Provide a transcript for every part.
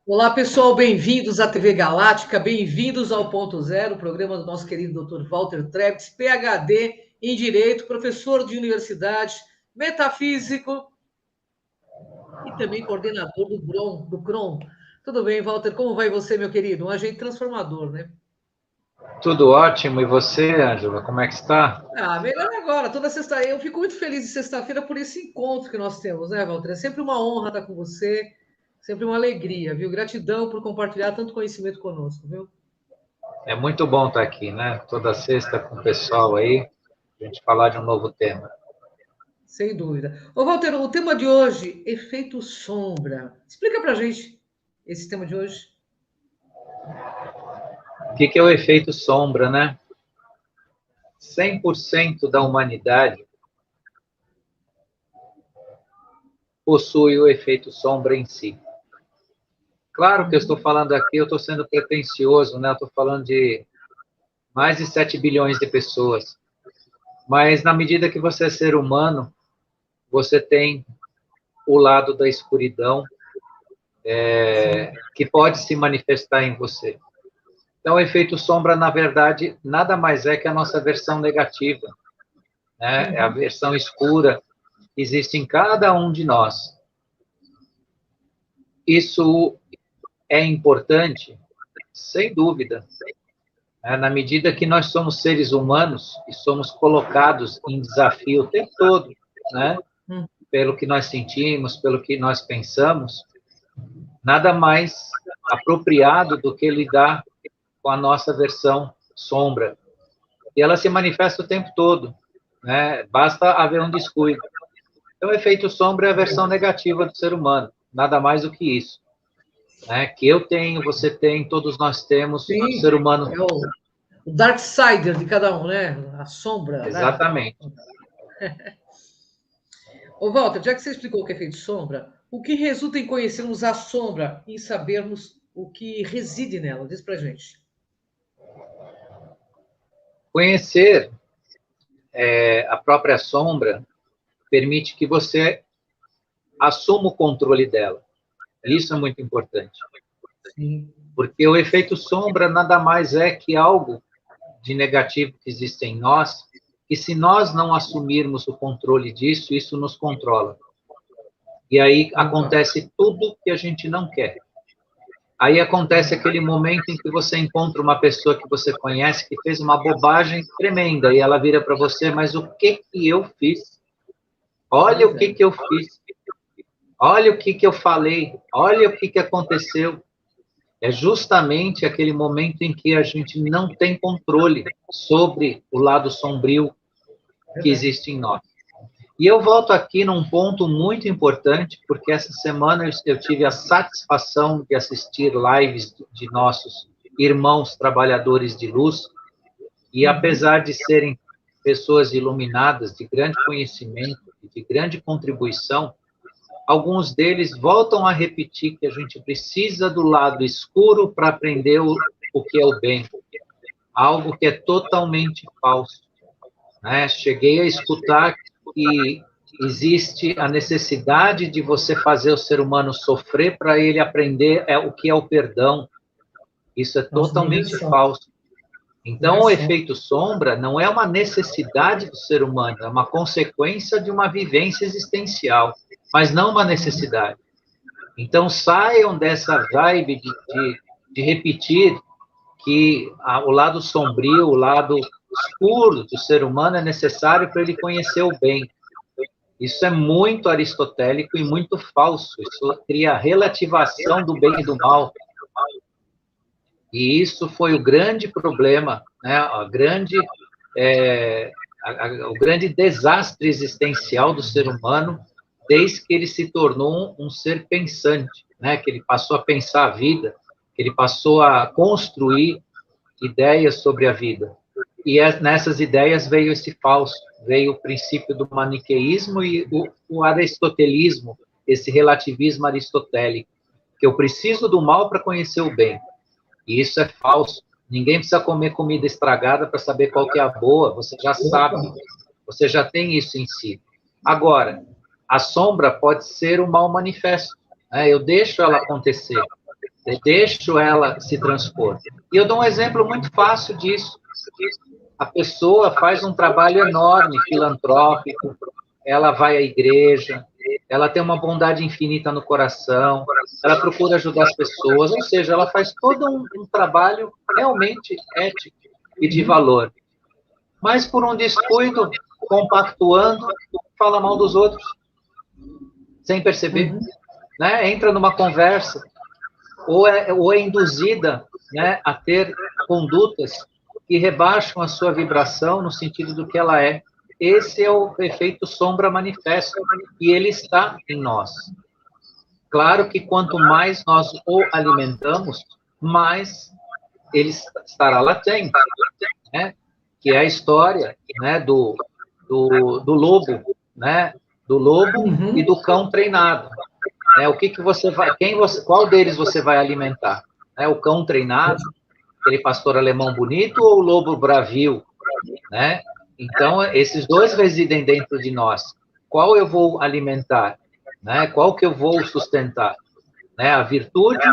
Olá, pessoal, bem-vindos à TV Galáctica, bem-vindos ao Ponto Zero, programa do nosso querido Dr. Walter Trebs, PhD em Direito, professor de universidade, metafísico e também coordenador do CROM. Tudo bem, Walter? Como vai você, meu querido? Um agente transformador, né? Tudo ótimo. E você, Ângela, como é que está? Ah, melhor agora, toda sexta. Eu fico muito feliz de sexta-feira por esse encontro que nós temos, né, Walter? É sempre uma honra estar com você, sempre uma alegria, viu? Gratidão por compartilhar tanto conhecimento conosco, viu? É muito bom estar aqui, né? Toda sexta com o pessoal aí, a gente falar de um novo tema. Sem dúvida. Ô, Walter, o tema de hoje, efeito sombra. Explica pra gente esse tema de hoje. O que é o efeito sombra, né? 100% da humanidade possui o efeito sombra em si. Claro que eu estou falando aqui, eu estou sendo pretensioso, né? Eu estou falando de mais de 7 bilhões de pessoas. Mas na medida que você é ser humano, você tem o lado da escuridão, que pode se manifestar em você. Então, o efeito sombra, na verdade, nada mais é que a nossa versão negativa, né? É a versão escura que existe em cada um de nós. Isso é importante, sem dúvida, né? Na medida que nós somos seres humanos e somos colocados em desafio o tempo todo, né? Pelo que nós sentimos, pelo que nós pensamos, nada mais apropriado do que lidar com a nossa versão sombra. E ela se manifesta o tempo todo, né? Basta haver um descuido. Então, o efeito sombra é a versão negativa do ser humano, nada mais do que isso. Né? Que eu tenho, você tem, todos nós temos, o Sim, ser humano. é o dark sider de cada um, né? A sombra, né? Exatamente. Ô, Walter, já que você explicou o que é efeito sombra, o que resulta em conhecermos a sombra e sabermos o que reside nela? Diz pra gente. Conhecer a própria sombra permite que você assuma o controle dela. Isso é muito importante. Sim. Porque o efeito sombra nada mais é que algo de negativo que existe em nós, que se nós não assumirmos o controle disso, isso nos controla. E aí acontece tudo que a gente não quer. Aí acontece aquele momento em que você encontra uma pessoa que você conhece que fez uma bobagem tremenda e ela vira para você, mas o que eu fiz? Olha o que eu fiz. Olha o que eu falei. Olha o que aconteceu. É justamente aquele momento em que a gente não tem controle sobre o lado sombrio que existe em nós. E eu volto aqui num ponto muito importante, porque essa semana eu tive a satisfação de assistir lives de nossos irmãos trabalhadores de luz, e apesar de serem pessoas iluminadas, de grande conhecimento, de grande contribuição, alguns deles voltam a repetir que a gente precisa do lado escuro para aprender o que é o bem, algo que é totalmente falso. Né? Cheguei a escutar que existe a necessidade de você fazer o ser humano sofrer para ele aprender o que é o perdão. Isso é Nossa, nem totalmente só. falso. Nem Então, o só. efeito sombra não é uma necessidade do ser humano, é uma consequência de uma vivência existencial, mas não uma necessidade. Então, saiam dessa vibe de repetir que o lado sombrio, o lado escuro do ser humano é necessário para ele conhecer o bem. Isso é muito aristotélico e muito falso. Isso cria a relativação do bem e do mal. E isso foi o grande problema, né? O grande desastre existencial do ser humano desde que ele se tornou um ser pensante, né? Que ele passou a pensar a vida, que ele passou a construir ideias sobre a vida. E nessas ideias veio esse falso, veio o princípio do maniqueísmo e o aristotelismo, esse relativismo aristotélico, que eu preciso do mal para conhecer o bem. E isso é falso. Ninguém precisa comer comida estragada para saber qual que é a boa, você já sabe, você já tem isso em si. Agora, a sombra pode ser o mal manifesto, né? Eu deixo ela acontecer. deixo ela se transpor. E eu dou um exemplo muito fácil disso. A pessoa faz um trabalho enorme, filantrópico, ela vai à igreja, ela tem uma bondade infinita no coração, ela procura ajudar as pessoas, ou seja, ela faz todo um trabalho realmente ético e de valor. Mas por um descuido, compactuando, fala mal dos outros, sem perceber, né? Entra numa conversa, ou é induzida, né, a ter condutas que rebaixam a sua vibração no sentido do que ela é. Esse é o efeito sombra manifesto, e ele está em nós. Claro que quanto mais nós o alimentamos, mais ele estará latente, né? Que é a história, né, do lobo, né? Do lobo e do cão treinado. Né? O que você vai, qual deles você vai alimentar? Né? O cão treinado, aquele pastor alemão bonito, ou o lobo bravio, né? Então, esses dois residem dentro de nós. Qual eu vou alimentar? Né? Qual que eu vou sustentar? Né? A virtude,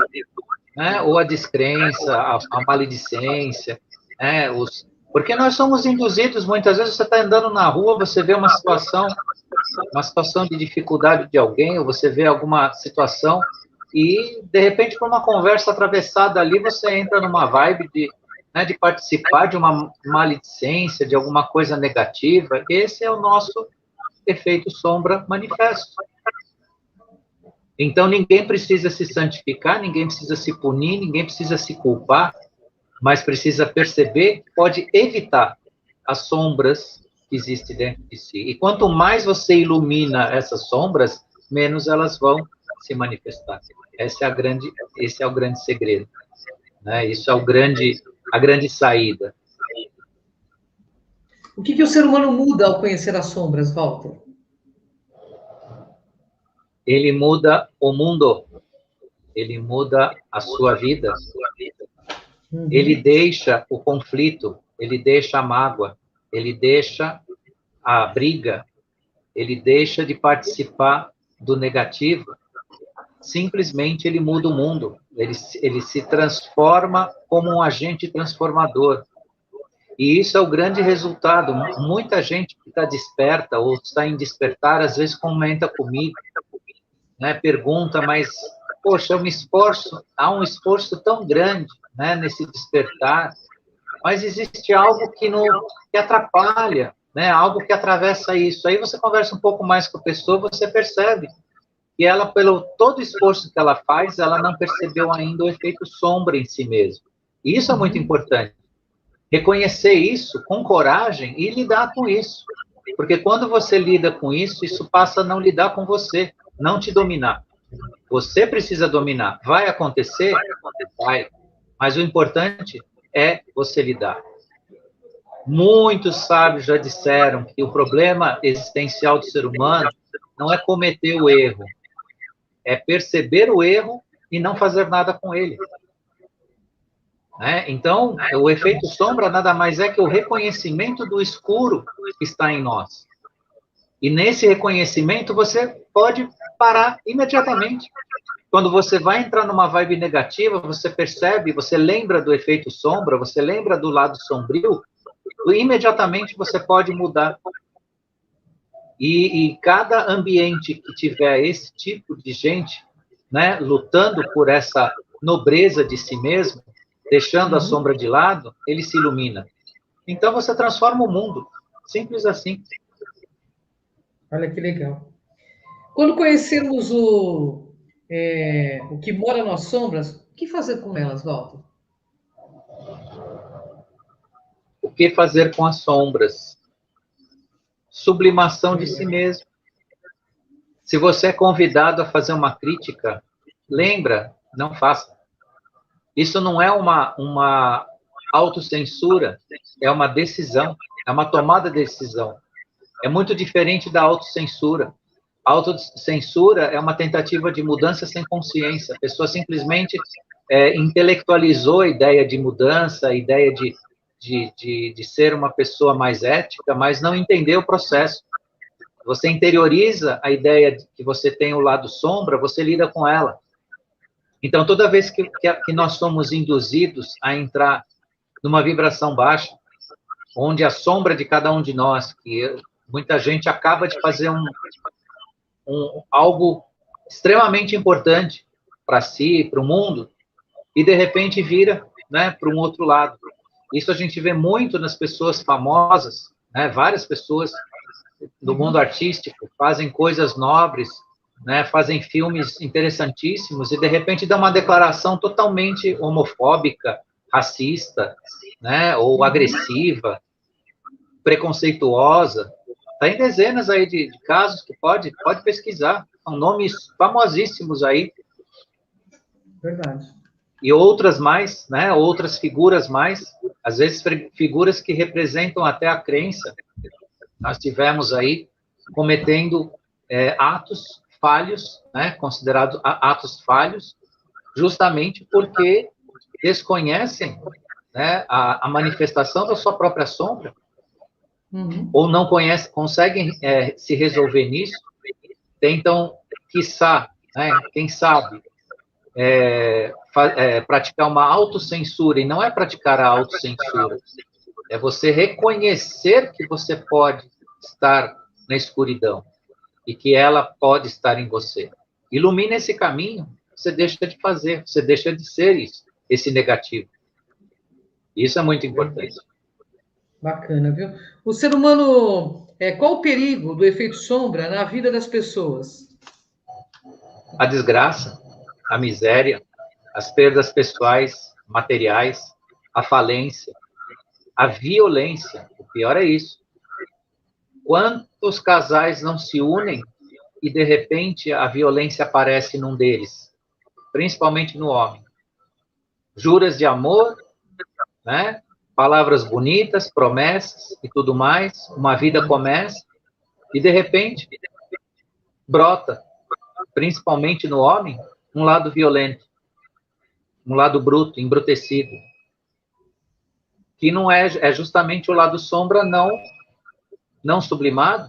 né? Ou a descrença, a maledicência, né? Porque nós somos induzidos, muitas vezes você está andando na rua, você vê uma situação de dificuldade de alguém, ou você vê alguma situação, e, de repente, por uma conversa atravessada ali, você entra numa vibe de participar de uma maledicência, de alguma coisa negativa. Esse é o nosso efeito sombra manifesto. Então, ninguém precisa se santificar, ninguém precisa se punir, ninguém precisa se culpar, mas precisa perceber que pode evitar as sombras que existem dentro de si. E quanto mais você ilumina essas sombras, menos elas vão se manifestar. Esse é o grande segredo. Né? Isso é a grande saída. O que o ser humano muda ao conhecer as sombras, Walter? Ele muda o mundo. Ele muda a sua vida. Ele deixa o conflito, ele deixa a mágoa, ele deixa a briga, ele deixa de participar do negativo. Simplesmente ele muda o mundo. Ele se transforma como um agente transformador. E isso é o grande resultado. Muita gente que está desperta ou está em despertar, às vezes comenta comigo, né, pergunta, mas, poxa, eu me esforço, há um esforço tão grande, né, nesse despertar, mas existe algo que atrapalha, né, algo que atravessa isso. Aí você conversa um pouco mais com a pessoa, você percebe que ela, pelo todo o esforço que ela faz, ela não percebeu ainda o efeito sombra em si mesmo. E isso é muito importante. Reconhecer isso com coragem e lidar com isso. Porque quando você lida com isso, isso passa a não lidar com você, não te dominar. Você precisa dominar. Vai acontecer? Vai. Mas o importante é você lidar. Muitos sábios já disseram que o problema existencial do ser humano não é cometer o erro, é perceber o erro e não fazer nada com ele. Né? Então, o efeito sombra nada mais é que o reconhecimento do escuro que está em nós. E nesse reconhecimento, você pode parar imediatamente. Quando você vai entrar numa vibe negativa, você percebe, você lembra do efeito sombra, você lembra do lado sombrio, imediatamente você pode mudar. E cada ambiente que tiver esse tipo de gente, né, lutando por essa nobreza de si mesmo, deixando a sombra de lado, ele se ilumina. Então você transforma o mundo. Simples assim. Olha que legal. Quando conhecermos o que mora nas sombras, o que fazer com elas, Walter? O que fazer com as sombras? Sublimação de si mesmo. Se você é convidado a fazer uma crítica, lembra, não faça. Isso não é uma autocensura, é uma decisão, é uma tomada de decisão. É muito diferente da autocensura. A autocensura é uma tentativa de mudança sem consciência. A pessoa simplesmente intelectualizou a ideia de mudança, a ideia de ser uma pessoa mais ética, mas não entendeu o processo. Você interioriza a ideia de que você tem o lado sombra, você lida com ela. Então, toda vez que nós somos induzidos a entrar numa vibração baixa, onde a sombra de cada um de nós, que muita gente acaba de fazer algo extremamente importante para si, para o mundo, e de repente vira, né, para um outro lado. Isso a gente vê muito nas pessoas famosas, né, várias pessoas do mundo artístico fazem coisas nobres, né, fazem filmes interessantíssimos e de repente dão uma declaração totalmente homofóbica, racista, né, ou agressiva, preconceituosa. Tem dezenas aí de casos que pode pesquisar, são nomes famosíssimos aí. Verdade. E outras mais, né, outras figuras mais, às vezes figuras que representam até a crença. Nós tivemos aí cometendo atos falhos, né, considerados atos falhos, justamente porque desconhecem, né, a manifestação da sua própria sombra, ou não conseguem se resolver nisso, tentam, quiçá, né, quem sabe, praticar uma autocensura, e não é praticar a autocensura, é você reconhecer que você pode estar na escuridão, e que ela pode estar em você. Ilumina esse caminho, você deixa de fazer, você deixa de ser isso, esse negativo. Isso é muito importante. Bacana, viu? O ser humano, qual o perigo do efeito sombra na vida das pessoas? A desgraça, a miséria, as perdas pessoais, materiais, a falência, a violência. O pior é isso. Quantos casais não se unem e, de repente, a violência aparece num deles, principalmente no homem? Juras de amor, né? Palavras bonitas, promessas e tudo mais, uma vida começa e, de repente, brota, principalmente no homem, um lado violento, um lado bruto, embrutecido, que não é justamente o lado sombra não sublimado,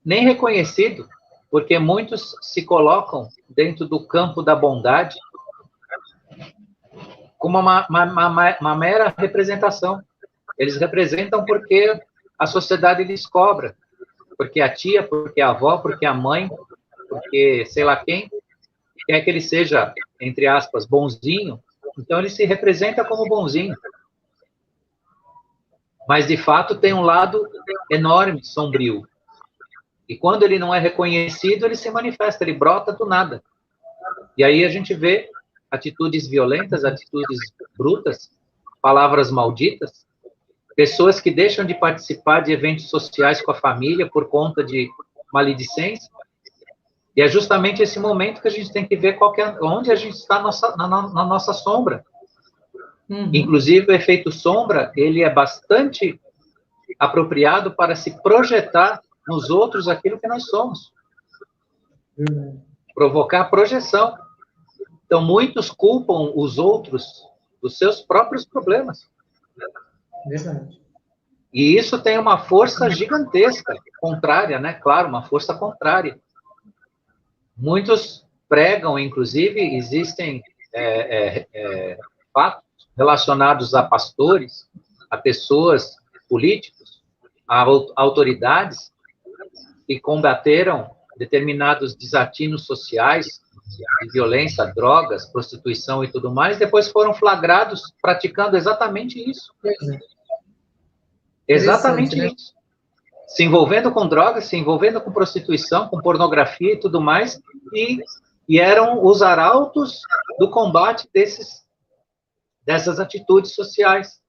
nem reconhecido, porque muitos se colocam dentro do campo da bondade como uma mera representação. Eles representam porque a sociedade lhes cobra, porque a tia, porque a avó, porque a mãe, porque sei lá quem, quer que ele seja, entre aspas, bonzinho, então ele se representa como bonzinho. Mas, de fato, tem um lado enorme, sombrio. E quando ele não é reconhecido, ele se manifesta, ele brota do nada. E aí a gente vê atitudes violentas, atitudes brutas, palavras malditas, pessoas que deixam de participar de eventos sociais com a família por conta de maledicência. E é justamente esse momento que a gente tem que ver onde a gente está na nossa sombra. Inclusive, o efeito sombra, ele é bastante apropriado para se projetar nos outros aquilo que nós somos. Provocar projeção. Então, muitos culpam os outros dos seus próprios problemas. Verdade. E isso tem uma força gigantesca, contrária, né? Claro, uma força contrária. Muitos pregam, inclusive, existem fatos relacionados a pastores, a pessoas políticos, a autoridades que combateram determinados desatinos sociais, de violência, drogas, prostituição e tudo mais, depois foram flagrados praticando exatamente isso. Exatamente isso. Se envolvendo com drogas, se envolvendo com prostituição, com pornografia e tudo mais, e eram os arautos do combate dessas atitudes sociais.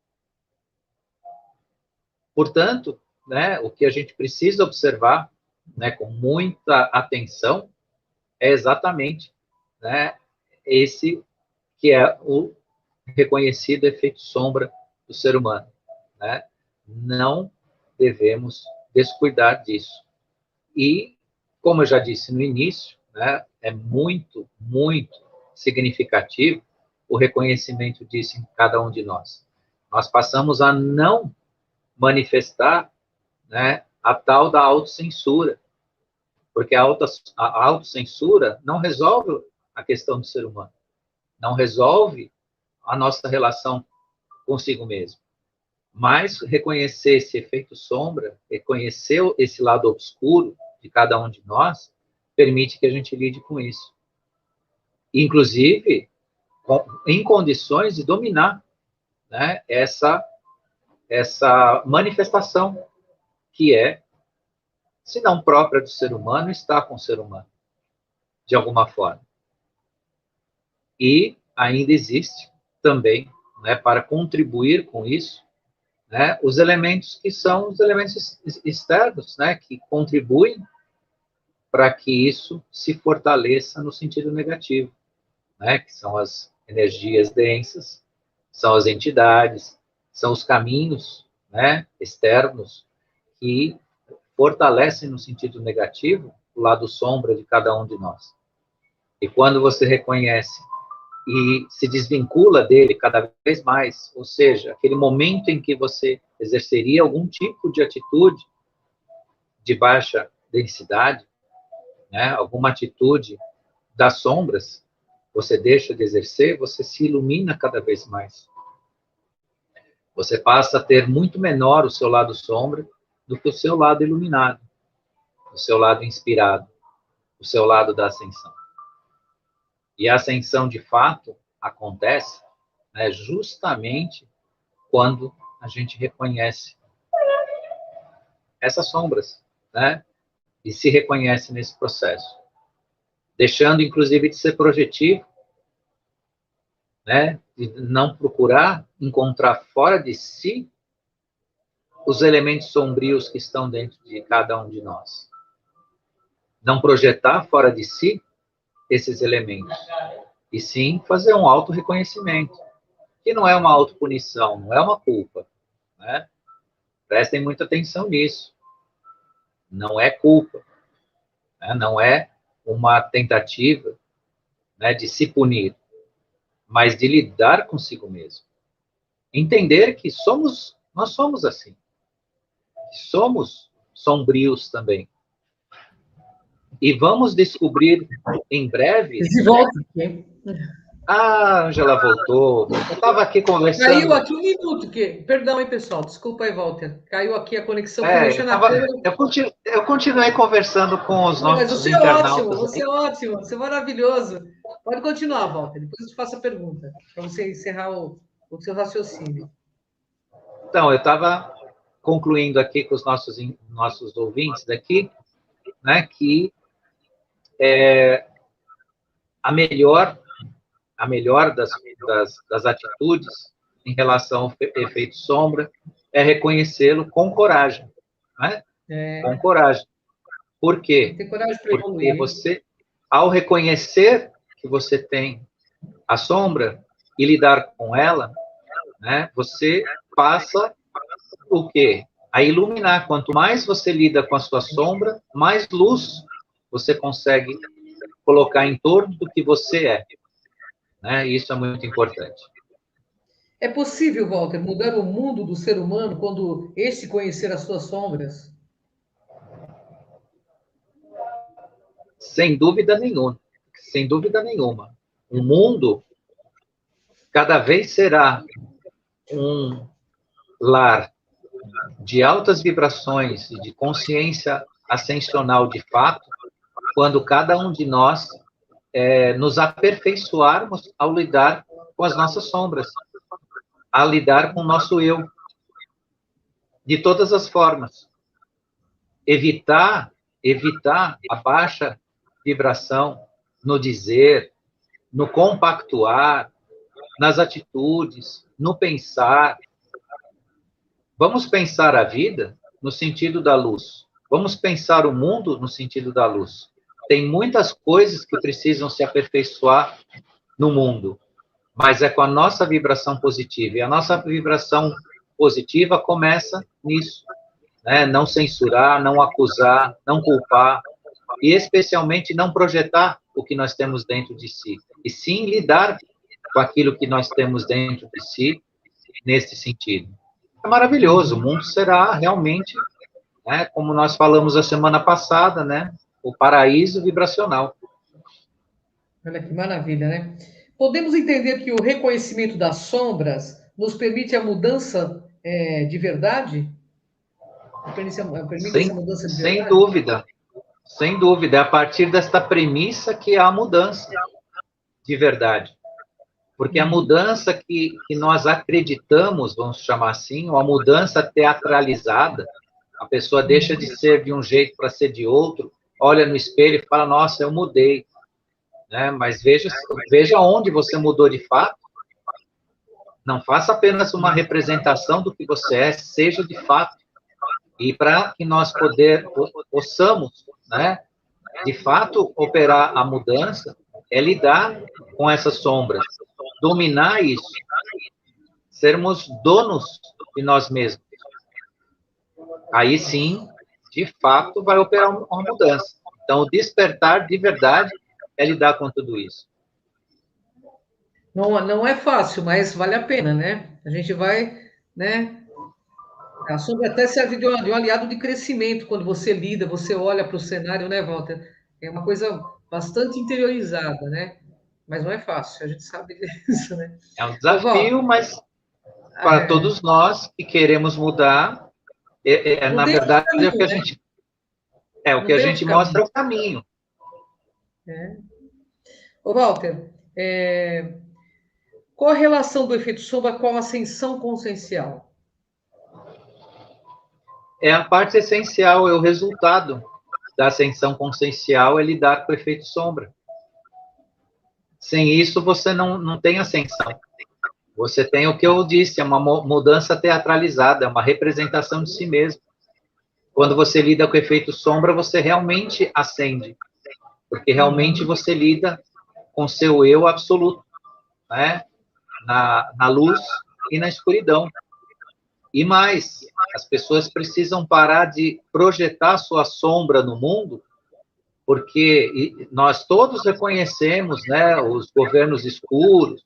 Portanto, né, o que a gente precisa observar, né, com muita atenção é exatamente, né, esse que é o reconhecido efeito sombra do ser humano. Né? Não devemos descuidar disso. E, como eu já disse no início, né, é muito, muito significativo o reconhecimento disso em cada um de nós. Nós passamos a não manifestar, né, a tal da autocensura, porque a autocensura não resolve a questão do ser humano. Não resolve a nossa relação consigo mesmo. Mas reconhecer esse efeito sombra, reconhecer esse lado obscuro de cada um de nós, permite que a gente lide com isso. Inclusive, em condições de dominar, né, essa manifestação que é, se não própria do ser humano, está com o ser humano, de alguma forma. E ainda existe também, né, para contribuir com isso, né, os elementos que são os elementos externos, né, que contribuem para que isso se fortaleça no sentido negativo, né, que são as energias densas, são as entidades, são os caminhos, né, externos que fortalecem no sentido negativo o lado sombra de cada um de nós. E quando você reconhece e se desvincula dele cada vez mais, ou seja, aquele momento em que você exerceria algum tipo de atitude de baixa densidade, né, alguma atitude das sombras, você deixa de exercer, você se ilumina cada vez mais. Você passa a ter muito menor o seu lado sombra do que o seu lado iluminado, o seu lado inspirado, o seu lado da ascensão. E a ascensão, de fato, acontece, né, justamente quando a gente reconhece essas sombras, né, e se reconhece nesse processo, deixando, inclusive, de ser projetivo, né, de não procurar encontrar fora de si os elementos sombrios que estão dentro de cada um de nós. Não projetar fora de si esses elementos, e sim fazer um auto-reconhecimento, que não é uma autopunição, não é uma culpa, né? Prestem muita atenção nisso. Não é culpa, né? Não é uma tentativa, né, de se punir, mas de lidar consigo mesmo. Entender que nós somos assim. Somos sombrios também. E vamos descobrir em breve... De volta aqui. Ah, Angela voltou. Eu estava aqui conversando... Caiu aqui um minuto. Perdão, hein, pessoal. Desculpa aí, Walter. Caiu aqui a conexão. Eu continuei conversando com os nossos mas você internautas. É ótimo, você é ótimo, você é maravilhoso. Pode continuar, Walter. Depois eu te faço a pergunta, para você encerrar o seu raciocínio. Então, eu estava concluindo aqui com os nossos ouvintes daqui, né, que a melhor das atitudes em relação ao efeito sombra é reconhecê-lo com coragem, né? Com coragem. Por quê? Tem coragem para Porque evoluir. você, ao reconhecer que você tem a sombra e lidar com ela, né, você passa o quê? A iluminar. Quanto mais você lida com a sua sombra, mais luz você consegue colocar em torno do que você é. Né? Isso é muito importante. É possível, Walter, mudar o mundo do ser humano quando este conhecer as suas sombras? Sem dúvida nenhuma. Sem dúvida nenhuma. O mundo cada vez será um lar de altas vibrações e de consciência ascensional de fato, quando cada um de nós nos aperfeiçoarmos ao lidar com as nossas sombras, a lidar com o nosso eu, de todas as formas. Evitar a baixa vibração no dizer, no compactuar, nas atitudes, no pensar. Vamos pensar a vida no sentido da luz. Vamos pensar o mundo no sentido da luz. Tem muitas coisas que precisam se aperfeiçoar no mundo, mas é com a nossa vibração positiva. E a nossa vibração positiva começa nisso, né? Não censurar, não acusar, não culpar, e especialmente não projetar o que nós temos dentro de si, e sim lidar com aquilo que nós temos dentro de si nesse sentido. É maravilhoso, o mundo será realmente, né, como nós falamos a semana passada, né, o paraíso vibracional. Olha que maravilha, né? Podemos entender que o reconhecimento das sombras nos permite a mudança de verdade? Permite essa Sem, mudança de sem verdade? dúvida, sem dúvida. É a partir desta premissa que há mudança de verdade. Porque a Uhum. mudança que nós acreditamos, vamos chamar assim, uma mudança teatralizada, a pessoa deixa de ser de um jeito para ser de outro, olha no espelho e fala, nossa, eu mudei. Né? Mas veja onde você mudou de fato. Não faça apenas uma representação do que você é, seja de fato. E para que nós possamos, né, de fato, operar a mudança, é lidar com essas sombras, dominar isso, sermos donos de nós mesmos. Aí sim, de fato, vai operar uma mudança. Então, o despertar de verdade é lidar com tudo isso. Não, não é fácil, mas vale a pena, né? A gente vai, né? A sombra até serve de um aliado de crescimento quando você lida, você olha para o cenário, né, Walter? É uma coisa bastante interiorizada, né? Mas não é fácil, a gente sabe disso, né? É um Ô, Walter, desafio, mas para é, todos nós que queremos mudar, não na tem outro verdade, caminho, né? o Não que a tem outro gente mostra caminho. é o caminho. Né? Ô, Walter, qual a relação do efeito sombra com a ascensão consciencial? É a parte essencial, é o resultado da ascensão consciencial, é lidar com o efeito sombra. Sem isso, você não tem ascensão. Você tem o que eu disse, é uma mudança teatralizada, é uma representação de si mesmo. Quando você lida com o efeito sombra, você realmente ascende, porque realmente você lida com seu eu absoluto, né? Na luz e na escuridão. E mais, as pessoas precisam parar de projetar sua sombra no mundo, porque nós todos reconhecemos, né, os governos escuros,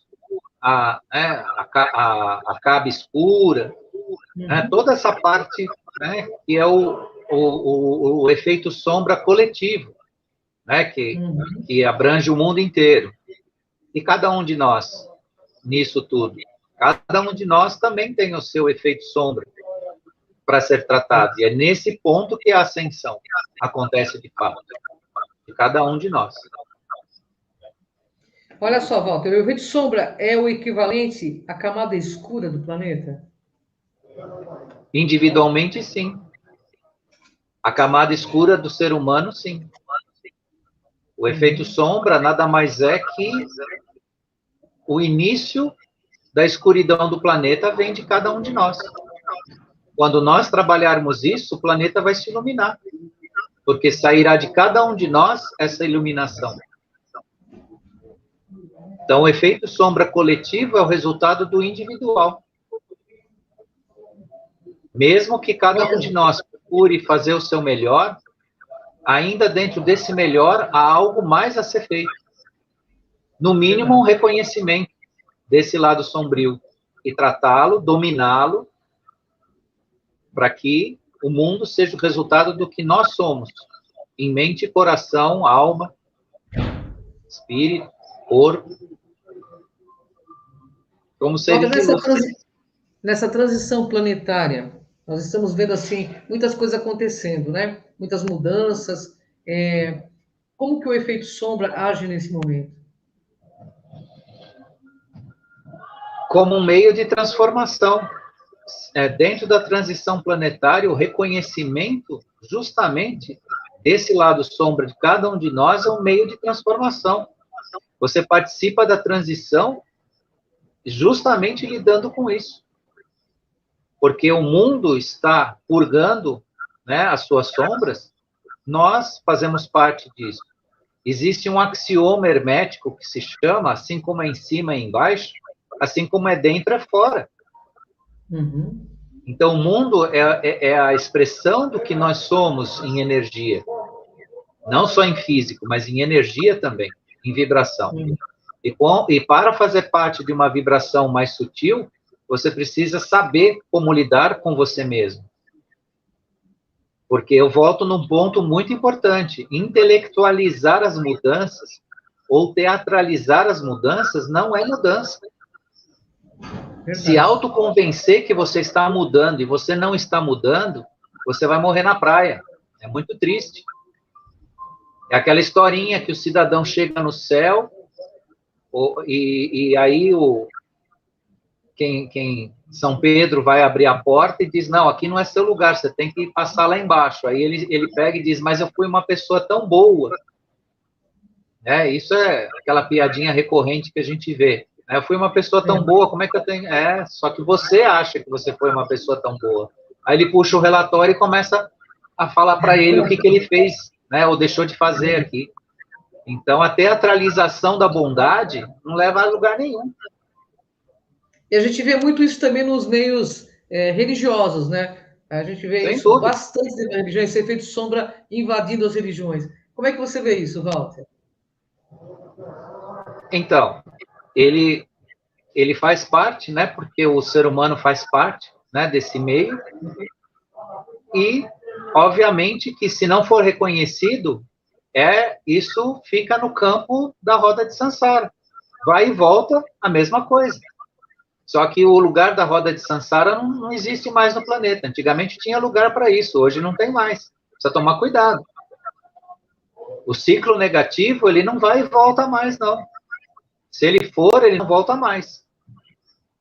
a caba escura, né, Uhum, toda essa parte, né, que é o efeito sombra coletivo, né, uhum. que abrange o mundo inteiro. E cada um de nós, nisso tudo, cada um de nós também tem o seu efeito sombra para ser tratado. E é nesse ponto que a ascensão acontece de fato, de cada um de nós. Olha só, Walter, o efeito sombra é o equivalente à camada escura do planeta? Individualmente, sim. A camada escura do ser humano, sim. O efeito Uhum. sombra nada mais é que o início da escuridão do planeta vem de cada um de nós. Quando nós trabalharmos isso, o planeta vai se iluminar, porque sairá de cada um de nós essa iluminação. Então, o efeito sombra coletivo é o resultado do individual. Mesmo que cada um de nós procure fazer o seu melhor, ainda dentro desse melhor há algo mais a ser feito. No mínimo, um Verdade. reconhecimento desse lado sombrio e tratá-lo, dominá-lo, para que o mundo seja o resultado do que nós somos, em mente, coração, alma, espírito, corpo, como Walter, seres de luz. nessa transição planetária, nós estamos vendo assim muitas coisas acontecendo, né? Muitas mudanças. Como que o efeito sombra age nesse momento? Como um meio de transformação. Dentro da transição planetária, o reconhecimento justamente desse lado sombra de cada um de nós é um meio de transformação. Você participa da transição justamente lidando com isso. Porque o mundo está purgando, né, as suas sombras, nós fazemos parte disso. Existe um axioma hermético que se chama, assim como é em cima e embaixo, assim como é dentro é fora. Uhum. Então, o mundo é a expressão do que nós somos em energia. Não só em físico, mas em energia também, em vibração. Uhum. E para fazer parte de uma vibração mais sutil, você precisa saber como lidar com você mesmo. Porque eu volto num ponto muito importante. Intelectualizar as mudanças ou teatralizar as mudanças não é mudança. Se autoconvencer que você está mudando e você não está mudando, você vai morrer na praia. É muito triste. É aquela historinha que o cidadão chega no céu e aí quem São Pedro vai abrir a porta e diz, não, aqui não é seu lugar, você tem que passar lá embaixo. Aí ele pega e diz, mas eu fui uma pessoa tão boa. Isso é aquela piadinha recorrente que a gente vê. Eu fui uma pessoa tão boa, como é que eu tenho... só que você acha que você foi uma pessoa tão boa. Aí ele puxa o relatório e começa a falar para ele o que ele fez, ou deixou de fazer aqui. Então, a teatralização da bondade não leva a lugar nenhum. E a gente vê muito isso também nos meios religiosos, né? A gente vê Sem isso dúvida. bastante nas religiões, esse efeito sombra invadindo as religiões. Como é que você vê isso, Walter? Então, ele faz parte, né? Porque o ser humano faz parte, né, desse meio. E, obviamente, que se não for reconhecido, isso fica no campo da roda de Sansara. Vai e volta a mesma coisa. Só que o lugar da roda de Sansara não existe mais no planeta. Antigamente tinha lugar para isso, hoje não tem mais. Precisa tomar cuidado. O ciclo negativo, ele não vai e volta mais, não. Se ele for, ele não volta mais.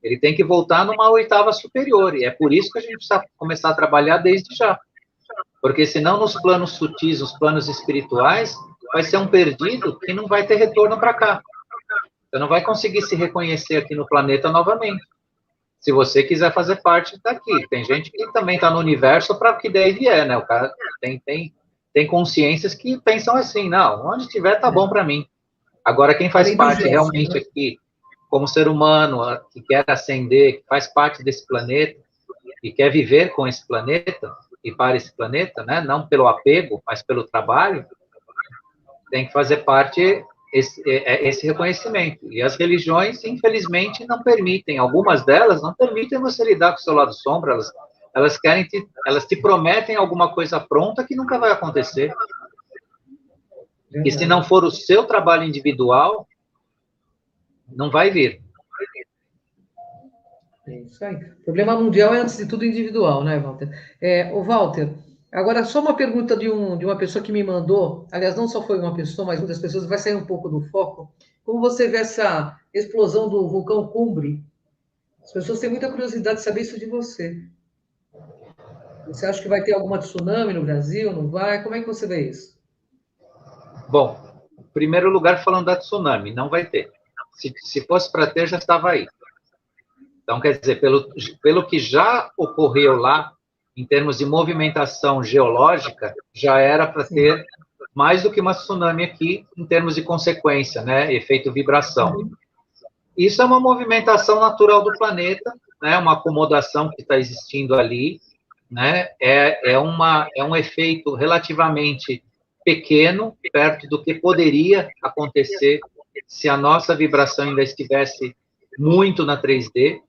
Ele tem que voltar numa oitava superior. E é por isso que a gente precisa começar a trabalhar desde já. Porque senão, nos planos sutis, nos planos espirituais, vai ser um perdido que não vai ter retorno para cá. Você não vai conseguir se reconhecer aqui no planeta novamente. Se você quiser fazer parte daqui. Tem gente que também está no universo para que daí vier, né? O cara tem consciências que pensam assim, não, onde estiver tá bom para mim. Agora, quem faz parte realmente aqui, como ser humano, que quer ascender, que faz parte desse planeta, e quer viver com esse planeta, e para esse planeta, né? Não pelo apego, mas pelo trabalho, tem que fazer parte esse reconhecimento. E as religiões, infelizmente, não permitem, algumas delas não permitem você lidar com o seu lado sombra, elas te prometem alguma coisa pronta que nunca vai acontecer. E se não for o seu trabalho individual, não vai vir. É isso aí. O problema mundial é, antes de tudo, individual, né, Walter? Ô, Walter, agora só uma pergunta de uma pessoa que me mandou, aliás, não só foi uma pessoa, mas muitas pessoas, vai sair um pouco do foco. Como você vê essa explosão do vulcão Cumbre? As pessoas têm muita curiosidade de saber isso de você. Você acha que vai ter alguma tsunami no Brasil? Não vai? Como é que você vê isso? Bom, em primeiro lugar, falando da tsunami, não vai ter. Se fosse para ter, já estava aí. Então, quer dizer, pelo que já ocorreu lá, em termos de movimentação geológica, já era para ter mais do que uma tsunami aqui, em termos de consequência, né? Efeito vibração. Isso é uma movimentação natural do planeta, né? Uma acomodação que está existindo ali, né? É um efeito relativamente pequeno, perto do que poderia acontecer se a nossa vibração ainda estivesse muito na 3D.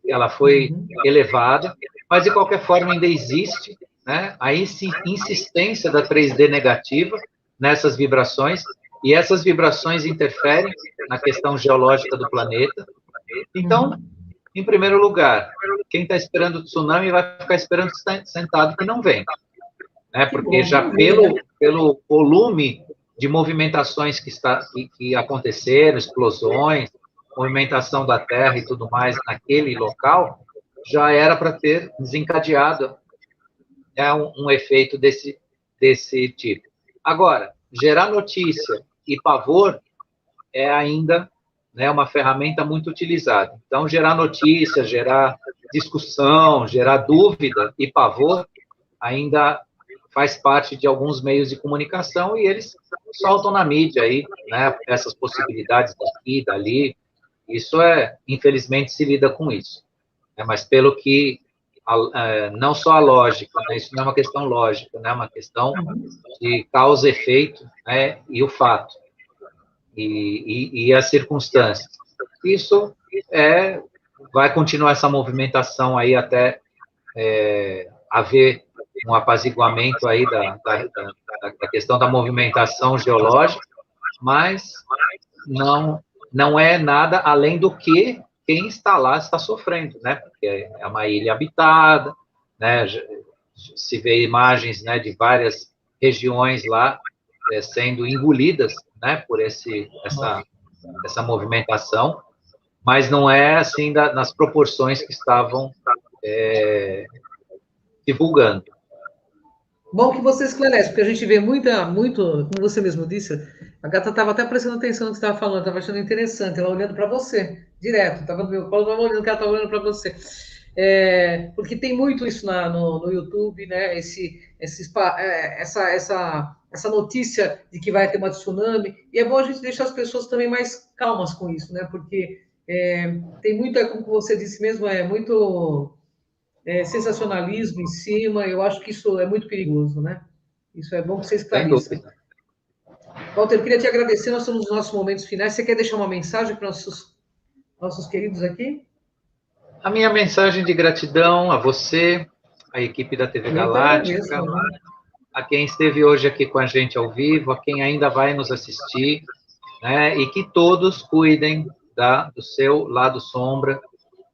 Ela foi elevada, mas de qualquer forma ainda existe, né, a insistência da 3D negativa nessas vibrações, e essas vibrações interferem na questão geológica do planeta. Então, em primeiro lugar, quem está esperando o tsunami vai ficar esperando sentado que não vem, né, porque já pelo volume de movimentações que aconteceram, explosões, movimentação da Terra e tudo mais naquele local, já era para ter desencadeado um efeito desse tipo. Agora, gerar notícia e pavor é ainda, né, uma ferramenta muito utilizada. Então, gerar notícia, gerar discussão, gerar dúvida e pavor ainda faz parte de alguns meios de comunicação e eles soltam na mídia aí, né, essas possibilidades daqui, dali. Isso infelizmente, se lida com isso. Mas pelo que, não só a lógica, né, isso não é uma questão lógica, né, é uma questão de causa e efeito, né, e o fato, e as circunstâncias. Isso vai continuar essa movimentação aí até haver um apaziguamento aí da questão da movimentação geológica, mas não é nada além do que quem está lá está sofrendo, né? Porque é uma ilha habitada, né? Se vê imagens, né, de várias regiões lá sendo engolidas, né, por essa movimentação, mas não é assim nas proporções que estavam divulgando. Bom que você esclarece, porque a gente vê muito, como você mesmo disse, a gata estava até prestando atenção no que você estava falando, estava achando interessante, ela olhando para você, direto, estava no meu colo, estava olhando que ela estava olhando para você. Porque tem muito isso no YouTube, né? Essa notícia de que vai ter uma tsunami, e é bom a gente deixar as pessoas também mais calmas com isso, né? Porque tem muita, como você disse mesmo, muito sensacionalismo em cima, eu acho que isso é muito perigoso, né? Isso é bom que você esclareça. Walter, eu queria te agradecer, nós estamos nos nossos momentos finais. Você quer deixar uma mensagem para nossos queridos aqui? A minha mensagem de gratidão a você, a equipe da TV Galáctica, a quem esteve hoje aqui com a gente ao vivo, a quem ainda vai nos assistir, né? E que todos cuidem do seu lado sombra,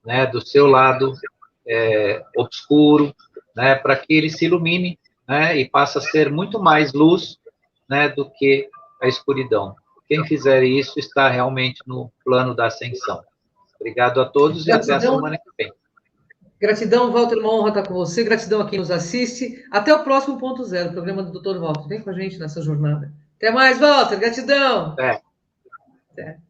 né? Do seu lado obscuro, né? Para que ele se ilumine, né? E passe a ser muito mais luz, né? Do que a escuridão. Quem fizer isso está realmente no plano da ascensão. Obrigado a todos e até a semana que vem. Gratidão, Walter, uma honra estar com você. Gratidão a quem nos assiste. Até o próximo Ponto Zero, programa do Dr. Walter. Vem com a gente nessa jornada. Até mais, Walter. Gratidão. Até. Até.